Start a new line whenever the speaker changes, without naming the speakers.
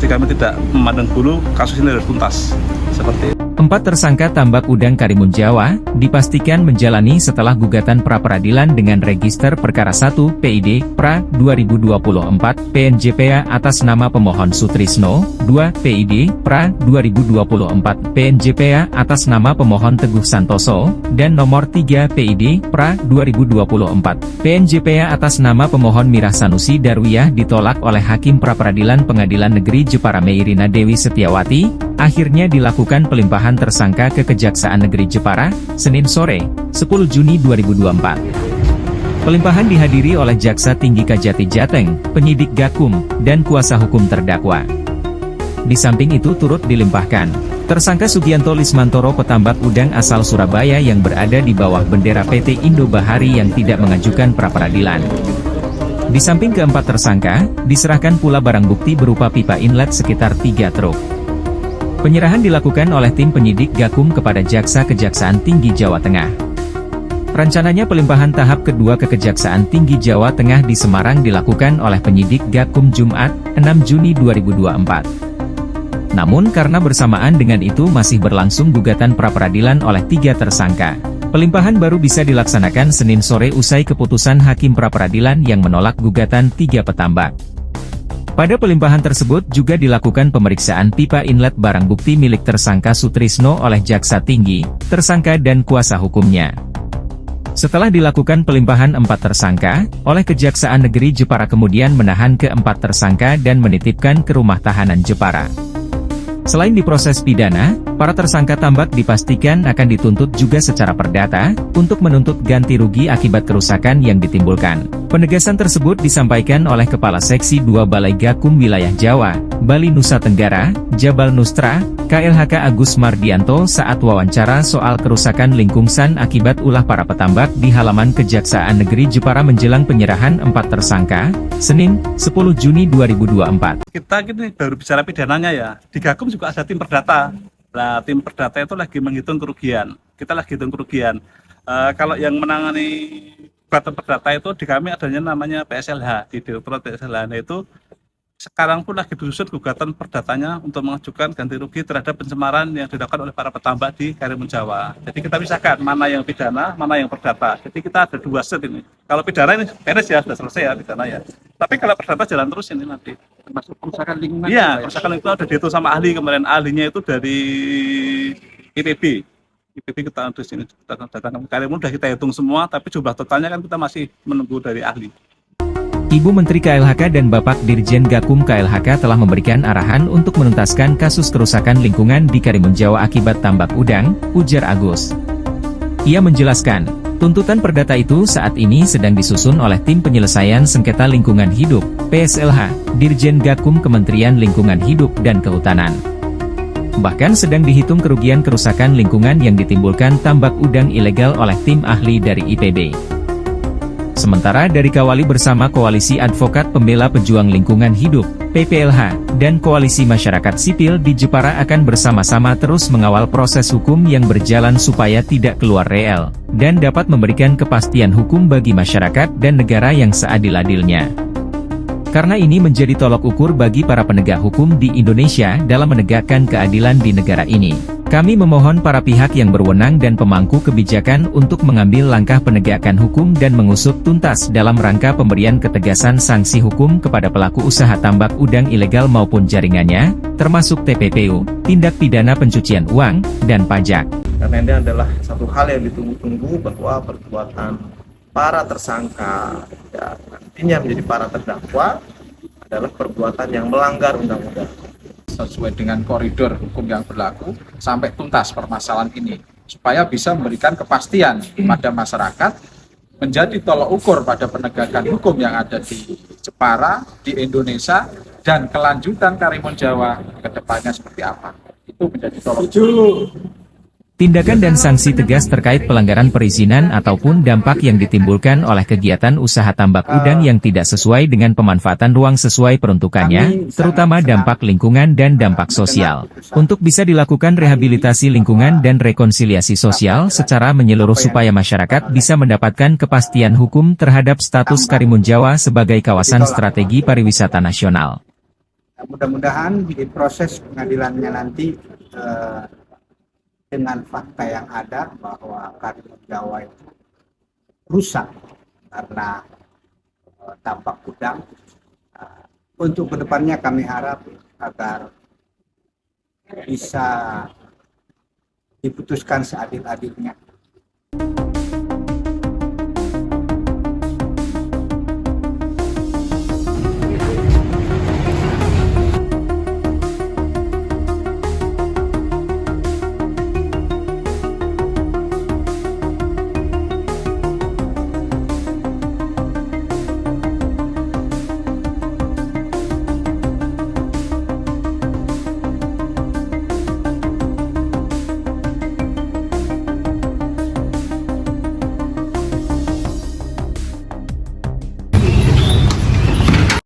kami tidak memandang bulu, kasus ini harus tuntas. Seperti itu.
4 tersangka tambak udang Karimun Jawa dipastikan menjalani setelah gugatan pra-peradilan dengan register perkara 1 PID Pra 2024 PNJPA atas nama pemohon Sutrisno, 2 PID Pra 2024 PNJPA atas nama pemohon Teguh Santoso, dan nomor 3 PID Pra 2024 PNJPA atas nama pemohon Mirah Sanusi Darwiyah ditolak oleh Hakim Pra-peradilan Pengadilan Negeri Jepara Meirina Dewi Setiawati. Akhirnya dilakukan pelimpahan tersangka ke Kejaksaan Negeri Jepara, Senin sore, 10 Juni 2024. Pelimpahan dihadiri oleh Jaksa Tinggi Kajati Jateng, penyidik Gakum, dan kuasa hukum terdakwa. Di samping itu turut dilimpahkan tersangka Sugianto Lismantoro petambak udang asal Surabaya yang berada di bawah bendera PT Indo Bahari yang tidak mengajukan pra-peradilan. Di samping keempat tersangka, diserahkan pula barang bukti berupa pipa inlet sekitar 3 truk. Penyerahan dilakukan oleh tim penyidik Gakum kepada Jaksa Kejaksaan Tinggi Jawa Tengah. Rencananya pelimpahan tahap kedua ke Kejaksaan Tinggi Jawa Tengah di Semarang dilakukan oleh penyidik Gakum Jumat, 6 Juni 2024. Namun karena bersamaan dengan itu masih berlangsung gugatan pra-peradilan oleh 3 tersangka, pelimpahan baru bisa dilaksanakan Senin sore usai keputusan Hakim Pra-peradilan yang menolak gugatan 3 petambak. Pada pelimpahan tersebut juga dilakukan pemeriksaan pipa inlet barang bukti milik tersangka Sutrisno oleh Jaksa Tinggi, tersangka dan kuasa hukumnya. Setelah dilakukan pelimpahan 4 tersangka, oleh Kejaksaan Negeri Jepara kemudian menahan ke-4 tersangka dan menitipkan ke rumah tahanan Jepara. Selain diproses pidana, para tersangka tambak dipastikan akan dituntut juga secara perdata, untuk menuntut ganti rugi akibat kerusakan yang ditimbulkan. Penegasan tersebut disampaikan oleh Kepala Seksi 2 Balai Gakum Wilayah Jawa, Bali Nusa Tenggara, Jabal Nustra, KLHK Agus Mardianto saat wawancara soal kerusakan lingkungan akibat ulah para petambak di halaman Kejaksaan Negeri Jepara menjelang penyerahan 4 tersangka, Senin, 10 Juni 2024.
Kita gini baru bicara pidananya ya, di Gakum juga ada tim perdata. Nah, tim perdata itu lagi menghitung kerugian. Kita lagi hitung kerugian. Kalau yang menangani gugatan perdata itu di kami adanya namanya PSLH, di Direktorat PSLH. Nah, itu sekarang pun lagi disusun gugatan perdatanya untuk mengajukan ganti rugi terhadap pencemaran yang dilakukan oleh para petambak di Karimun Jawa. Jadi kita pisahkan mana yang pidana, mana yang perdata. Jadi kita ada 2 set ini. Kalau pidana ini beres ya, sudah selesai ya pidana ya. Tapi kalau perdata jalan terus ini nanti.
Termasuk kerusakan lingkungan.
Iya, kerusakan lingkungan sudah dihitung sama ahli kemarin. Ahlinya itu dari IPB. IPB kita di sini datang ke Karimun, sudah kita hitung semua, tapi jumlah totalnya kan kita masih menunggu dari ahli.
Ibu Menteri KLHK dan Bapak Dirjen Gakum KLHK telah memberikan arahan untuk menuntaskan kasus kerusakan lingkungan di Karimun Jawa akibat tambak udang, ujar Agus. Ia menjelaskan, tuntutan perdata itu saat ini sedang disusun oleh Tim Penyelesaian Sengketa Lingkungan Hidup, PSLH, Dirjen Gakum Kementerian Lingkungan Hidup dan Kehutanan. Bahkan sedang dihitung kerugian kerusakan lingkungan yang ditimbulkan tambak udang ilegal oleh tim ahli dari IPB. Sementara dari Kawali bersama Koalisi Advokat Pembela Pejuang Lingkungan Hidup, PPLH, dan Koalisi Masyarakat Sipil di Jepara akan bersama-sama terus mengawal proses hukum yang berjalan supaya tidak keluar rel, dan dapat memberikan kepastian hukum bagi masyarakat dan negara yang seadil-adilnya. Karena ini menjadi tolok ukur bagi para penegak hukum di Indonesia dalam menegakkan keadilan di negara ini. Kami memohon para pihak yang berwenang dan pemangku kebijakan untuk mengambil langkah penegakan hukum dan mengusut tuntas dalam rangka pemberian ketegasan sanksi hukum kepada pelaku usaha tambak udang ilegal maupun jaringannya, termasuk TPPU, tindak pidana pencucian uang, dan pajak.
Karena ini adalah satu hal yang ditunggu-tunggu bahwa perbuatan para tersangka dan nantinya menjadi para terdakwa adalah perbuatan yang melanggar undang-undang.
Sesuai dengan koridor hukum yang berlaku sampai tuntas permasalahan ini supaya bisa memberikan kepastian pada masyarakat, menjadi tolok ukur pada penegakan hukum yang ada di Jepara, di Indonesia, dan kelanjutan Karimun Jawa ke depannya seperti apa. Itu menjadi tolok ukur.
Tindakan dan sanksi tegas terkait pelanggaran perizinan ataupun dampak yang ditimbulkan oleh kegiatan usaha tambak udang yang tidak sesuai dengan pemanfaatan ruang sesuai peruntukannya, terutama dampak lingkungan dan dampak sosial. Untuk bisa dilakukan rehabilitasi lingkungan dan rekonsiliasi sosial secara menyeluruh supaya masyarakat bisa mendapatkan kepastian hukum terhadap status Karimun Jawa sebagai kawasan strategi pariwisata nasional.
Mudah-mudahan di proses pengadilannya nanti dengan fakta yang ada bahwa karimun Jawa itu rusak karena tampak udang. Untuk kedepannya kami harap agar bisa diputuskan seadil-adilnya